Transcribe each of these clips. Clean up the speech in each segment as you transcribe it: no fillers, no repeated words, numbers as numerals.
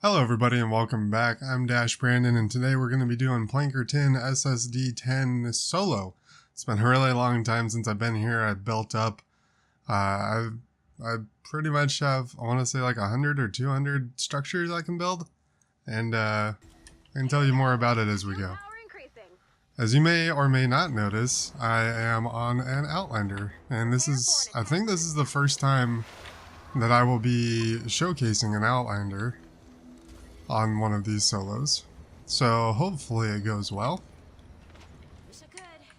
Hello everybody and welcome back. I'm Dash Brandon and today we're going to be doing Plankerton SSD10 solo. It's been a really long time since I've been here. I've built up, I pretty much have, I want to say like 100 or 200 structures I can build. And I can tell you more about it as we go. As you may or may not notice, I am on an Outlander. And this is, I think this is the first time that I will be showcasing an Outlander on one of these solos. So hopefully it goes well,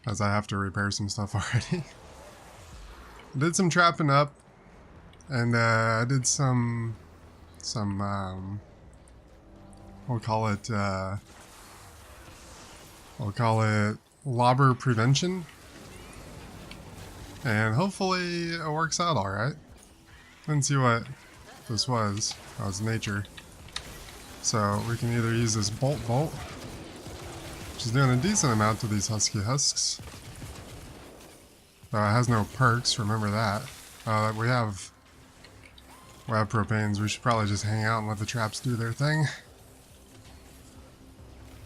as I have to repair some stuff already. I did some trapping up, and I did some we'll call it lobber prevention, and hopefully it works out alright. Didn't see what this was. That was nature. So we can either use this bolt, which is doing a decent amount to these husky husks. Though it has no perks, remember that. We have propanes, we should probably just hang out and let the traps do their thing.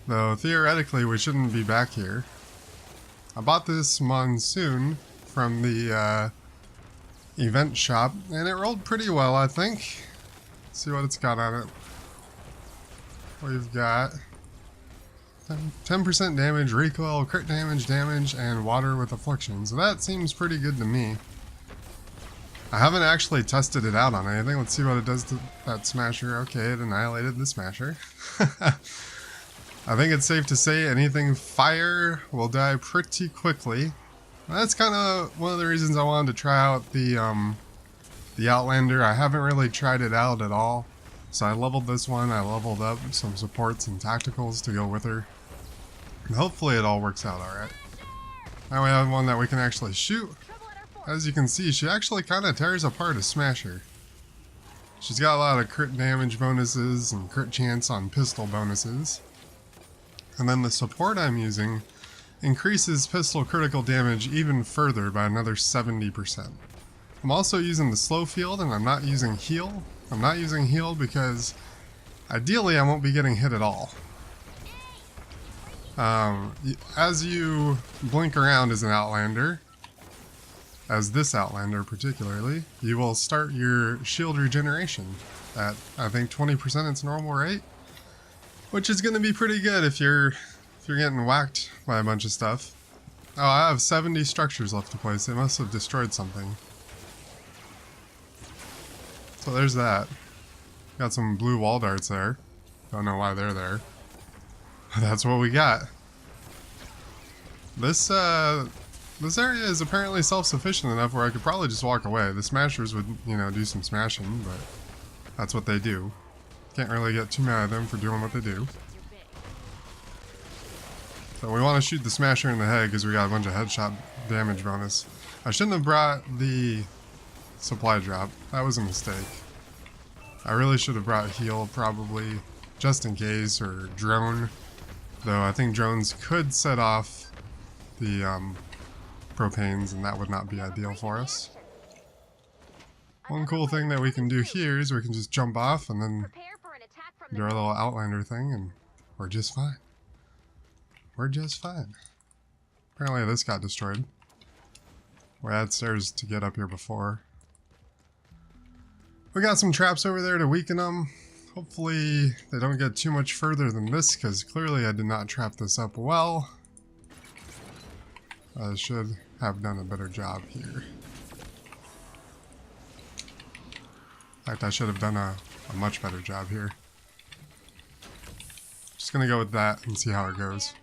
Though theoretically we shouldn't be back here. I bought this monsoon from the event shop and it rolled pretty well, I think. Let's see what it's got on it. We've got 10% damage, recoil, crit damage, and water with affliction. So that seems pretty good to me. I haven't actually tested it out on anything. Let's see what it does to that smasher. Okay, it annihilated the smasher. I think it's safe to say anything fire will die pretty quickly. That's kind of one of the reasons I wanted to try out the Outlander. I haven't really tried it out at all. So I leveled this one, I leveled up some supports and tacticals to go with her. And hopefully it all works out alright. Now we have one that we can actually shoot. As you can see, she actually kind of tears apart a smasher. She's got a lot of crit damage bonuses and crit chance on pistol bonuses. And then the support I'm using increases pistol critical damage even further by another 70%. I'm also using the slow field and I'm not using heal. I'm not using heal because ideally I won't be getting hit at all. As you blink around as an Outlander, as this Outlander particularly, you will start your shield regeneration at I think 20% its normal rate, which is going to be pretty good if you're getting whacked by a bunch of stuff. Oh, I have 70 structures left to place. They must have destroyed something. So there's that. Got some blue wall darts there. Don't know why they're there. That's what we got. This area is apparently self-sufficient enough where I could probably just walk away. The smashers would, you know, do some smashing, but that's what they do. Can't really get too mad at them for doing what they do. So we want to shoot the smasher in the head because we got a bunch of headshot damage bonus. I shouldn't have brought the supply drop. That was a mistake. I really should have brought heal probably just in case, or drone. Though I think drones could set off the propanes and that would not be ideal for us. One cool thing that we can do here is we can just jump off and then do our little Outlander thing and we're just fine. We're just fine. Apparently this got destroyed. We had stairs to get up here before. We got some traps over there to weaken them. Hopefully they don't get too much further than this, because clearly I did not trap this up well. I should have done a better job here. In fact, I should have done a much better job here. Just gonna go with that and see how it goes.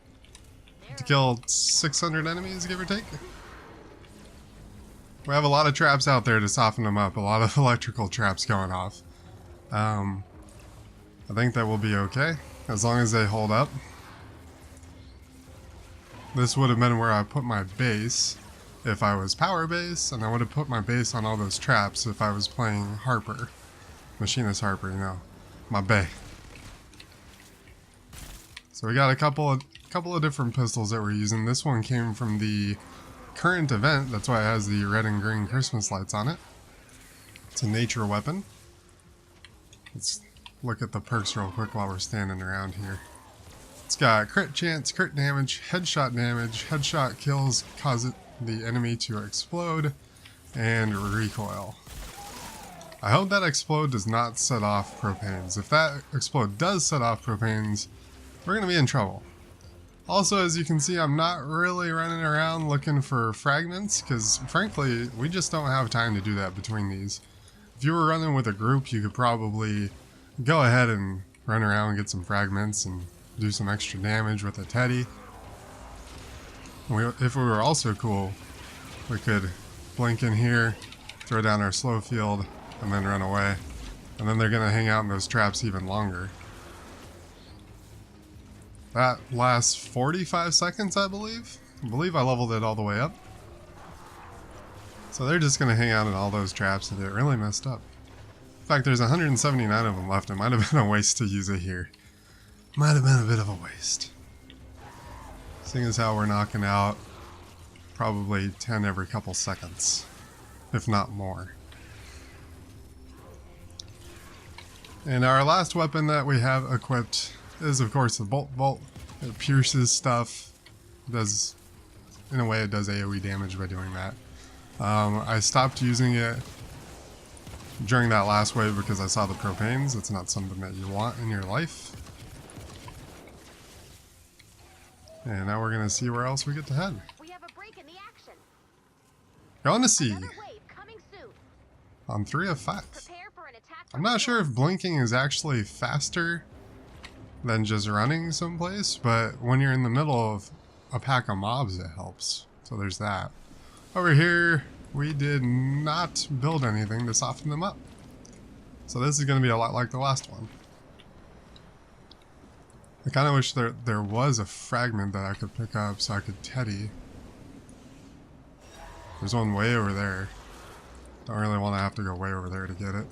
To kill 600 enemies, give or take. We have a lot of traps out there to soften them up, a lot of electrical traps going off. I think that will be okay, as long as they hold up. This would have been where I put my base if I was power base, and I would have put my base on all those traps if I was playing Harper. Machinist Harper, you know, my bay. So we got a couple of different pistols that we're using. This one came from the current event, that's why it has the red and green Christmas lights on it. It's a nature weapon. It's look at the perks real quick while we're standing around here. It's got crit chance, crit damage, headshot kills, cause the enemy to explode, and recoil. I hope that explode does not set off propanes. If that explode does set off propanes, we're going to be in trouble. Also, as you can see, I'm not really running around looking for fragments, because frankly, we just don't have time to do that between these. If you were running with a group, you could probably go ahead and run around and get some fragments and do some extra damage with a teddy. If we were also cool, we could blink in here, throw down our slow field, and then run away. And then they're going to hang out in those traps even longer. That lasts 45 seconds, I believe. I believe I leveled it all the way up. So they're just going to hang out in all those traps and get really messed up. In fact, there's 179 of them left. It might have been a waste to use it here. Might have been a bit of a waste. Seeing as how we're knocking out probably 10 every couple seconds, if not more. And our last weapon that we have equipped is, of course, the bolt. It pierces stuff. It does, in a way, it does AoE damage by doing that. I stopped using it during that last wave because I saw the propanes. It's not something that you want in your life. And now we're gonna see where else we get to head. We have a break in the action. Going to see. Another wave coming soon. On 3 of 5. Prepare for an attack. I'm not sure if blinking is actually faster than just running someplace, but when you're in the middle of a pack of mobs, it helps. So there's that. Over here, we did not build anything to soften them up. So this is going to be a lot like the last one. I kind of wish there was a fragment that I could pick up so I could teddy. There's one way over there. Don't really want to have to go way over there to get it.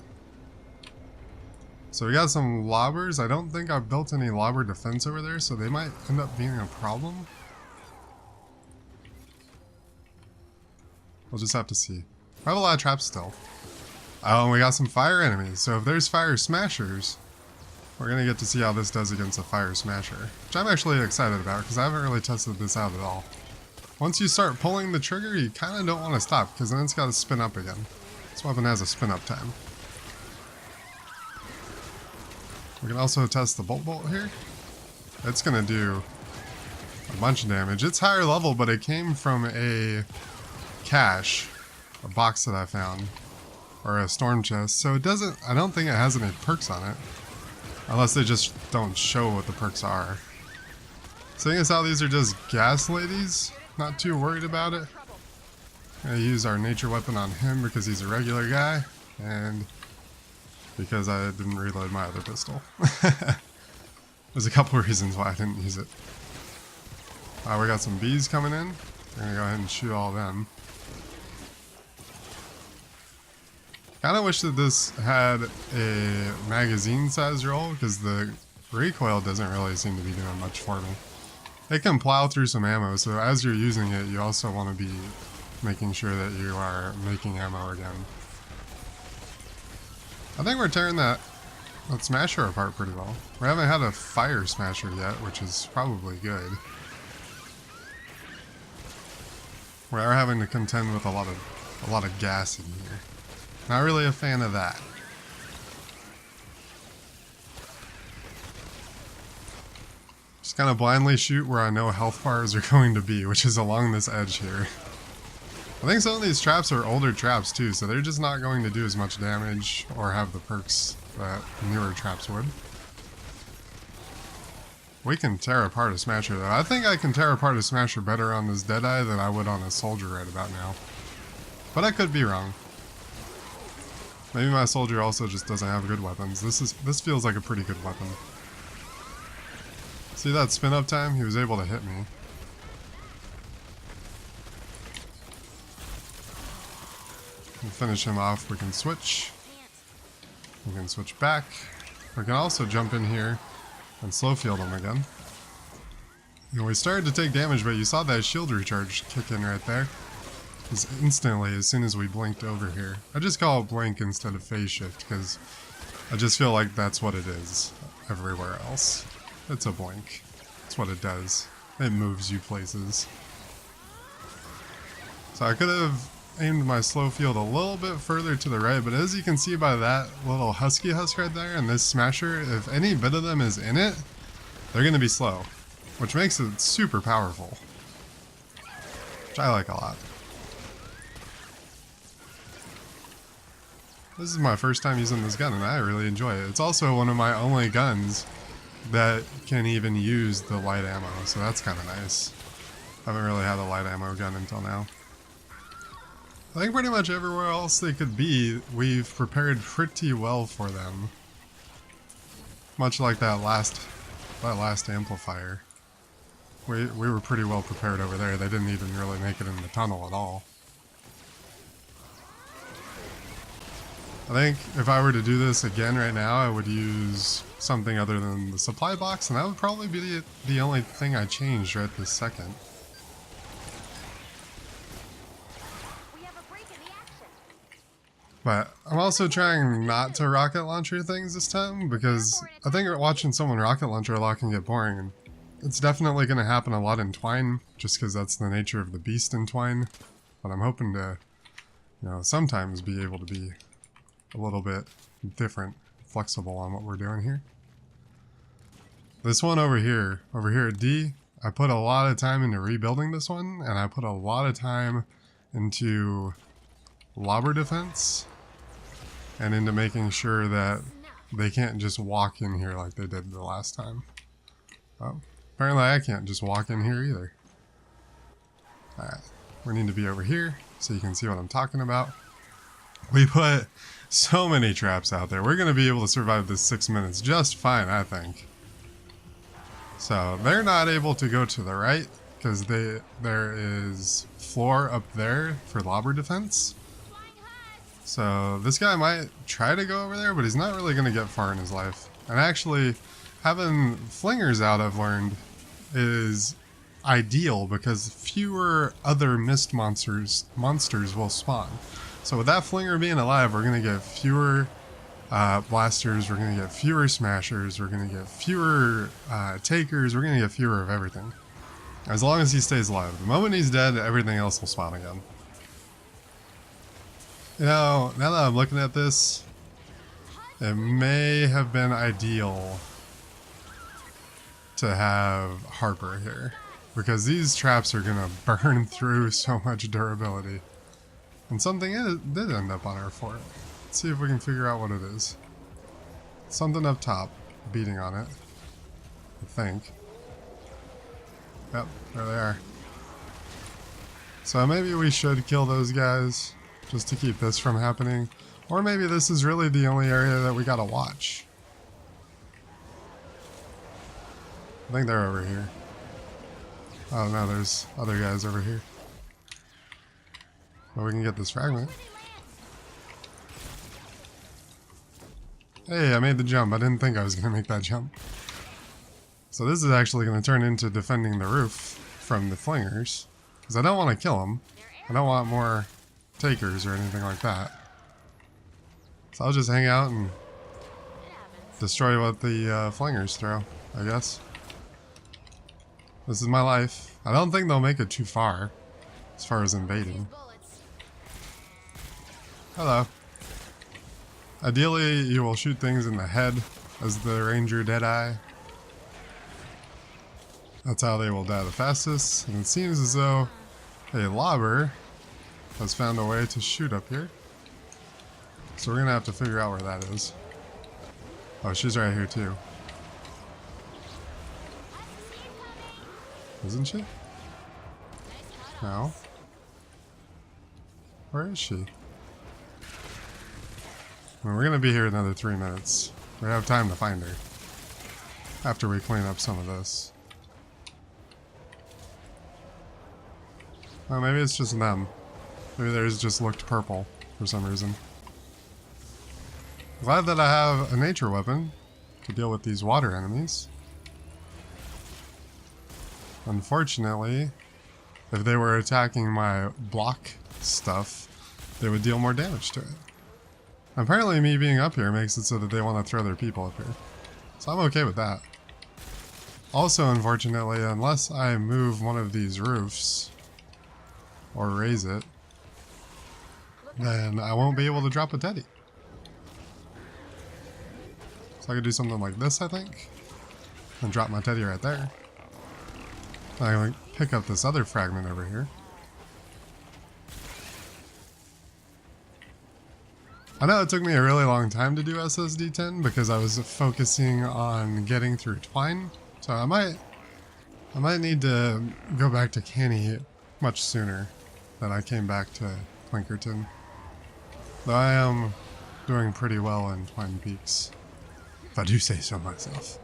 So we got some lobbers. I don't think I've built any lobber defense over there, so they might end up being a problem. We'll just have to see. I have a lot of traps still. Oh, and we got some fire enemies. So if there's fire smashers, we're going to get to see how this does against a fire smasher. Which I'm actually excited about, because I haven't really tested this out at all. Once you start pulling the trigger, you kind of don't want to stop, because then it's got to spin up again. This weapon has a spin up time. We can also test the bolt here. It's going to do a bunch of damage. It's higher level, but it came from a cache, a box that I found, or a storm chest. So it doesn't, I don't think it has any perks on it. Unless they just don't show what the perks are. Seeing as how these are just gas ladies, not too worried about it. I'm going to use our nature weapon on him because he's a regular guy, and because I didn't reload my other pistol. There's a couple of reasons why I didn't use it. We got some bees coming in. We're going to go ahead and shoot all of them. Kind of wish that this had a magazine size roll, because the recoil doesn't really seem to be doing much for me. It can plow through some ammo, so as you're using it, you also want to be making sure that you are making ammo again. I think we're tearing that smasher apart pretty well. We haven't had a fire smasher yet, which is probably good. We are having to contend with a lot of gas in here. Not really a fan of that. Just kind of blindly shoot where I know health bars are going to be, which is along this edge here. I think some of these traps are older traps too, so they're just not going to do as much damage or have the perks that newer traps would. We can tear apart a smasher though. I think I can tear apart a smasher better on this Deadeye than I would on a soldier right about now. But I could be wrong. Maybe my soldier also just doesn't have good weapons. This feels like a pretty good weapon. See that spin up time? He was able to hit me. We'll finish him off. We can switch. We can switch back. We can also jump in here and slow field him again. And we started to take damage, but you saw that shield recharge kick in right there. Just instantly, as soon as we blinked over here. I just call it blink instead of phase shift, because I just feel like that's what it is everywhere else. It's a blink. That's what it does. It moves you places. So I could have aimed my slow field a little bit further to the right, but as you can see by that little husky husk right there and this smasher, if any bit of them is in it, they're going to be slow, which makes it super powerful, which I like a lot. This is my first time using this gun and I really enjoy it. It's also one of my only guns that can even use the light ammo, so that's kind of nice. I haven't really had a light ammo gun until now. I think pretty much everywhere else they could be, we've prepared pretty well for them. Much like that last amplifier. We were pretty well prepared over there. They didn't even really make it in the tunnel at all. I think if I were to do this again right now, I would use something other than the supply box, and that would probably be the only thing I changed right this second. We have a break in the action. But I'm also trying not to rocket launcher things this time, because I think watching someone rocket launcher a lot can get boring. And it's definitely going to happen a lot in Twine, just because that's the nature of the beast in Twine. But I'm hoping to, sometimes be able to be a little bit different, flexible on what we're doing here. This one over here at D, I put a lot of time into rebuilding this one, and I put a lot of time into lobber defense, and into making sure that they can't just walk in here like they did the last time. Oh, apparently I can't just walk in here either. Alright, we need to be over here so you can see what I'm talking about. We put so many traps out there. We're going to be able to survive this 6 minutes just fine, I think. So they're not able to go to the right because there is floor up there for lobber defense. So this guy might try to go over there, but he's not really going to get far in his life. And actually, having flingers out, I've learned, is ideal because fewer other mist monsters will spawn. So with that flinger being alive, we're going to get fewer blasters, we're going to get fewer smashers, we're going to get fewer takers, we're going to get fewer of everything. As long as he stays alive. The moment he's dead, everything else will spawn again. Now that I'm looking at this, it may have been ideal to have Harper here, because these traps are going to burn through so much durability. And something did end up on our fort. Let's see if we can figure out what it is. Something up top, beating on it, I think. Yep, there they are. So maybe we should kill those guys, just to keep this from happening. Or maybe this is really the only area that we gotta watch. I think they're over here. Oh no, there's other guys over here. Well, we can get this fragment. Hey, I made the jump. I didn't think I was going to make that jump. So this is actually going to turn into defending the roof from the flingers. Because I don't want to kill them. I don't want more takers or anything like that. So I'll just hang out and destroy what the flingers throw, I guess. This is my life. I don't think they'll make it too far as invading. Hello. Ideally, you will shoot things in the head as the Ranger Deadeye. That's how they will die the fastest. And it seems as though a lobber has found a way to shoot up here. So we're going to have to figure out where that is. Oh, she's right here too. Isn't she? No. Where is she? Well, we're going to be here another 3 minutes. We have time to find her. After we clean up some of this. Oh, maybe it's just them. Maybe theirs just looked purple for some reason. Glad that I have a nature weapon to deal with these water enemies. Unfortunately, if they were attacking my block stuff, they would deal more damage to it. Apparently me being up here makes it so that they want to throw their people up here. So I'm okay with that. Also, unfortunately, unless I move one of these roofs or raise it, then I won't be able to drop a teddy. So I could do something like this, I think, and drop my teddy right there. I can pick up this other fragment over here. I know it took me a really long time to do SSD10 because I was focusing on getting through Twine. So I might need to go back to Canny much sooner than I came back to Plankerton. Though I am doing pretty well in Twine Peaks, if I do say so myself.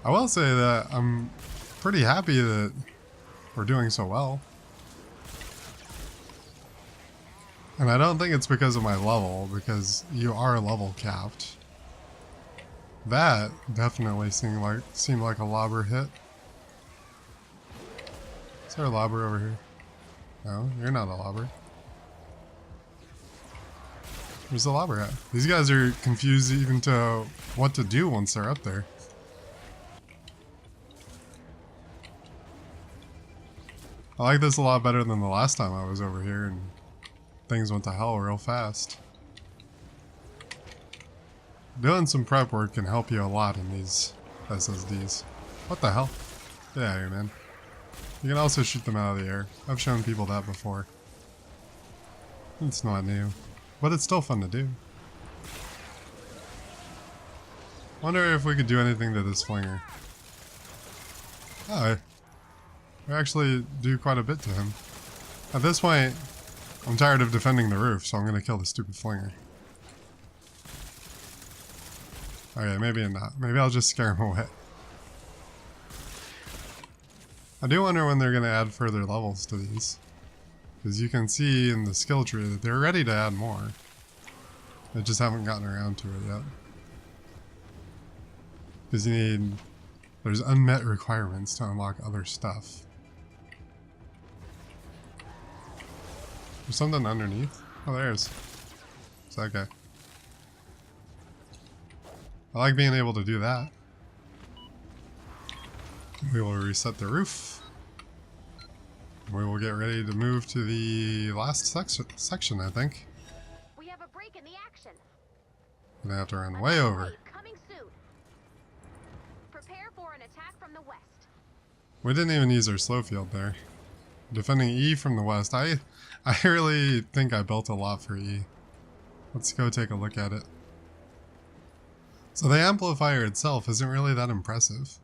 I will say that I'm pretty happy that we're doing so well. And I don't think it's because of my level, because you are level capped. That definitely seemed like a lobber hit. Is there a lobber over here? No, you're not a lobber. Where's the lobber at? These guys are confused even to what to do once they're up there. I like this a lot better than the last time I was over here and things went to hell real fast. Doing some prep work can help you a lot in these SSDs. What the hell? Get out of here, man. You can also shoot them out of the air. I've shown people that before. It's not new, but it's still fun to do. Wonder if we could do anything to this flinger. Oh, we actually do quite a bit to him. At this point, I'm tired of defending the roof, so I'm gonna kill the stupid flinger. Okay, maybe not. Maybe I'll just scare him away. I do wonder when they're gonna add further levels to these. Because you can see in the skill tree that they're ready to add more. They just haven't gotten around to it yet. Because there's unmet requirements to unlock other stuff. There's something underneath. Oh, there's. It's that guy. I like being able to do that. We will reset the roof. We will get ready to move to the last section, I think. We have a break in the action. Gonna have to run way over. Coming soon. Prepare for an attack from the west. We didn't even use our slow field there. Defending E from the west. I really think I built a lot for E. Let's go take a look at it. So the amplifier itself isn't really that impressive.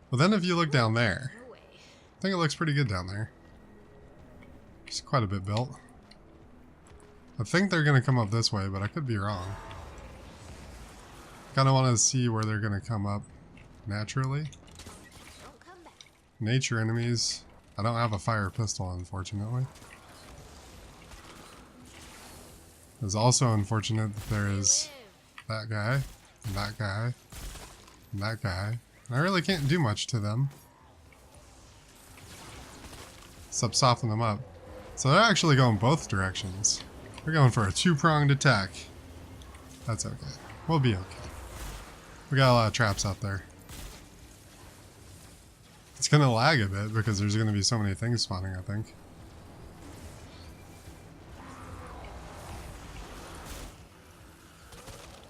But then if you look down there, I think it looks pretty good down there. It's quite a bit built. I think they're going to come up this way, but I could be wrong. Kind of want to see where they're going to come up naturally. Nature enemies. I don't have a fire pistol, unfortunately. It's also unfortunate that there is that guy, and that guy, and that guy. And I really can't do much to them. Except soften them up. So they're actually going both directions. They're going for a two-pronged attack. That's okay. We'll be okay. We got a lot of traps out there. It's gonna lag a bit because there's gonna be so many things spawning, I think.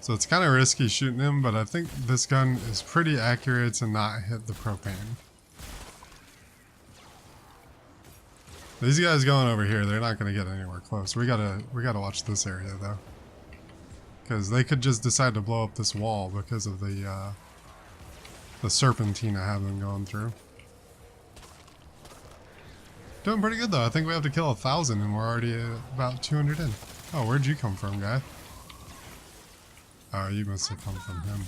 So it's kind of risky shooting him, but I think this gun is pretty accurate to not hit the propane. These guys going over here, they're not going to get anywhere close. We gotta watch this area though, because they could just decide to blow up this wall because of the serpentine I have them going through. Doing pretty good though. I think we have to kill 1,000 and we're already about 200 in. Oh, where'd you come from, guy? Oh, you must have come from him.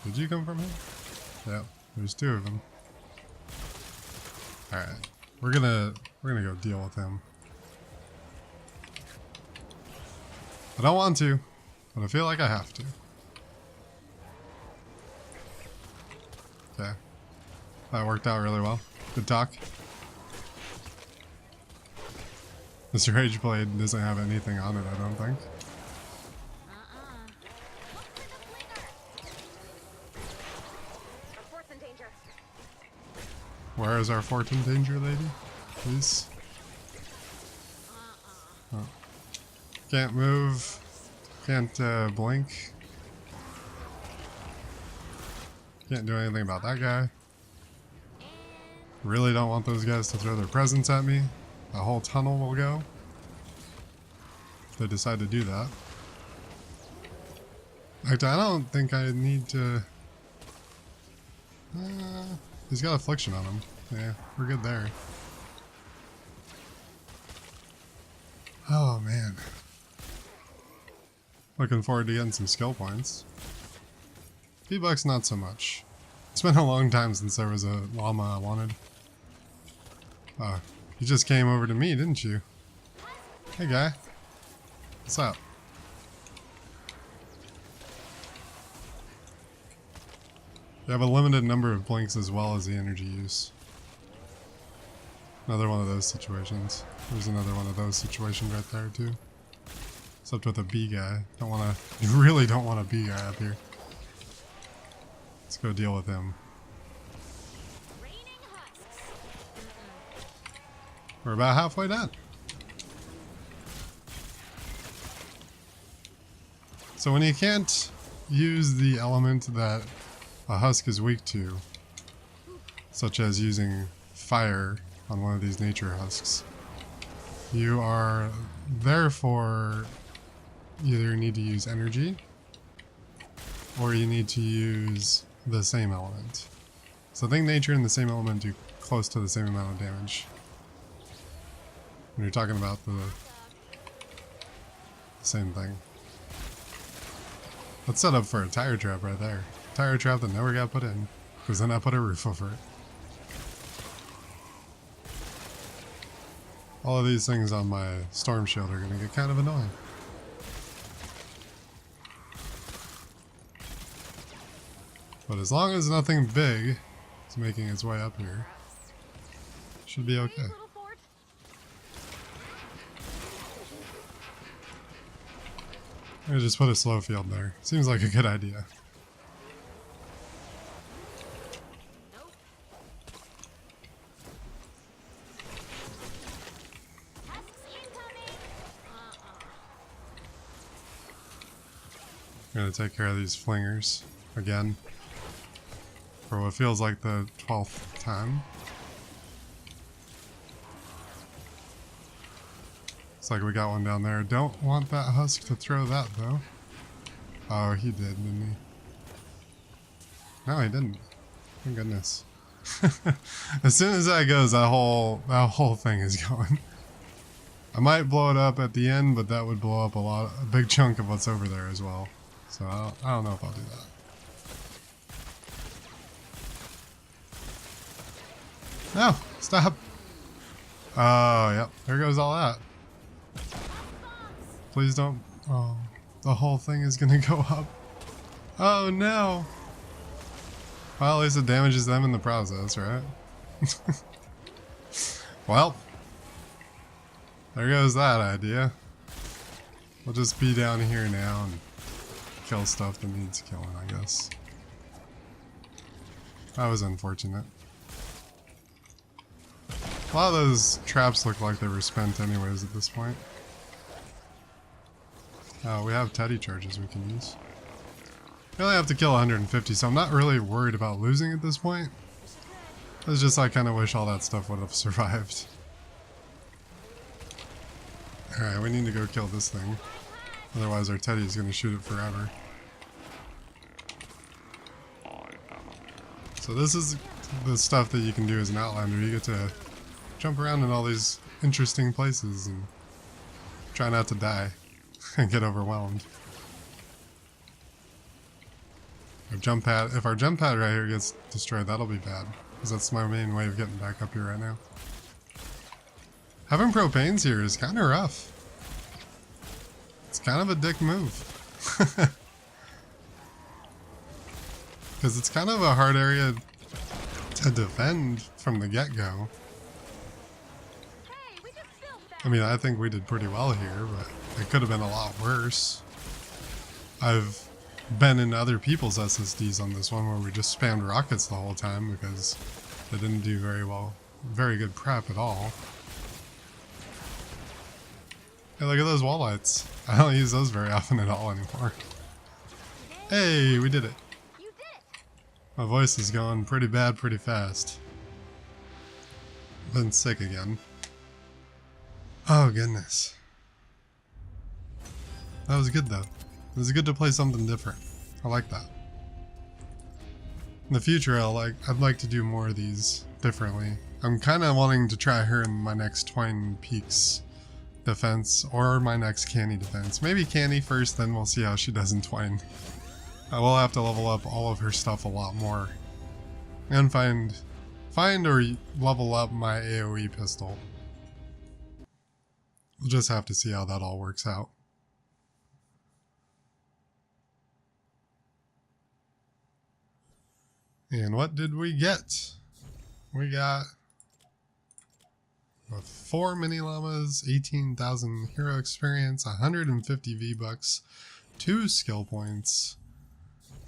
Did you come from him? Yep, there's two of them. Alright, we're gonna go deal with him. I don't want to, but I feel like I have to. Okay. That worked out really well. Good talk. This Rage Blade doesn't have anything on it, I don't think. Look for the flinger. Our fort's in danger. Where is our fort in danger, lady? Please. Oh. Can't move. Can't blink. Can't do anything about that guy. Really don't want those guys to throw their presents at me. The whole tunnel will go. If they decide to do that. In fact, I don't think I need to... he's got affliction on him. Yeah, we're good there. Oh man. Looking forward to getting some skill points. V-Bucks not so much. It's been a long time since there was a llama I wanted. You just came over to me, didn't you? Hey guy. What's up? You have a limited number of blinks as well as the energy use. Another one of those situations. There's another one of those situations right there too. Except with a bee guy. You really don't want a bee guy up here. Let's go deal with him. We're about halfway done. So when you can't use the element that a husk is weak to, such as using fire on one of these nature husks, you are therefore either need to use energy or you need to use the same element. So I think nature and the same element do close to the same amount of damage. When you're talking about the same thing. Let's set up for a tire trap right there. Tire trap that never got put in, because then I put a roof over it. All of these things on my storm shield are going to get kind of annoying. But as long as nothing big is making its way up here, should be okay. I'm gonna just put a slow field there. Seems like a good idea. I'm gonna take care of these flingers again for what feels like the 12th time. Looks like we got one down there. Don't want that husk to throw that though. Oh, he did, didn't he? No, he didn't. Thank goodness. As soon as that goes, that whole thing is going. I might blow it up at the end, but that would blow up a big chunk of what's over there as well. So I don't know if I'll do that. No, stop. Oh, yep. There goes all that. Please don't. Oh, the whole thing is gonna go up. Oh no. Well, at least it damages them in the process, right? Well, there goes that idea. We'll just be down here now and kill stuff that needs killing, I guess. That was unfortunate. A lot of those traps look like they were spent anyways at this point. Oh, we have teddy charges we can use. We only have to kill 150, so I'm not really worried about losing at this point. It's just I kind of wish all that stuff would have survived. Alright, we need to go kill this thing. Otherwise our teddy is going to shoot it forever. So this is the stuff that you can do as an outlander. You get to jump around in all these interesting places and try not to die and get overwhelmed. If our jump pad right here gets destroyed, that'll be bad. Because that's my main way of getting back up here right now. Having propanes here is kind of rough. It's kind of a dick move. Because it's kind of a hard area to defend from the get-go. Hey, we just filmed that. I mean, I think we did pretty well here, but it could have been a lot worse. I've been in other people's SSDs on this one where we just spammed rockets the whole time because they didn't do very well, very good prep at all. Hey, look at those wall lights. I don't use those very often at all anymore. Hey, we did it. You did it. My voice is going pretty bad pretty fast. Been sick again. Oh goodness. That was good though. It was good to play something different. I like that. In the future I'd like to do more of these differently. I'm kinda wanting to try her in my next Twine Peaks defense or my next Canny defense. Maybe Canny first, then we'll see how she does in Twine. I will have to level up all of her stuff a lot more. And find or level up my AoE pistol. We'll just have to see how that all works out. And what did we get? We got 4 mini llamas, 18,000 hero experience, 150 V-bucks, 2 skill points,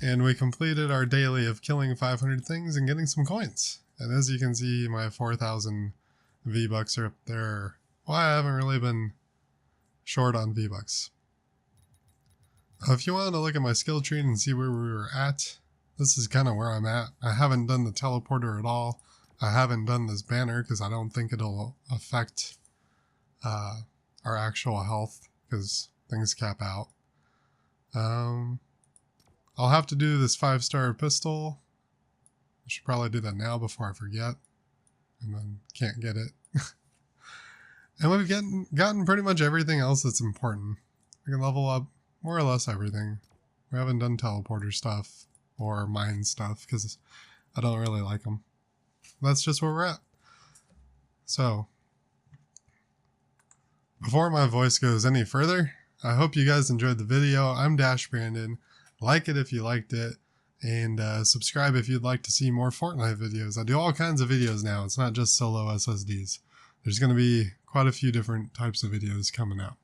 and we completed our daily of killing 500 things and getting some coins. And as you can see, my 4,000 V-bucks are up there. Well, I haven't really been short on V-bucks. If you wanted to look at my skill tree and see where we were at, this is kind of where I'm at. I haven't done the teleporter at all. I haven't done this banner because I don't think it'll affect our actual health because things cap out. I'll have to do this 5-star pistol. I should probably do that now before I forget and then can't get it. And we've gotten pretty much everything else that's important. We can level up more or less everything. We haven't done teleporter stuff or mine stuff because I don't really like them. That's just where we're at. So, before my voice goes any further, I hope you guys enjoyed the video. I'm Dash Brandon. Like it if you liked it, and subscribe if you'd like to see more Fortnite videos. I do all kinds of videos now. It's not just solo SSDs. There's going to be quite a few different types of videos coming out.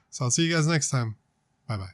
So I'll see you guys next time. Bye-bye.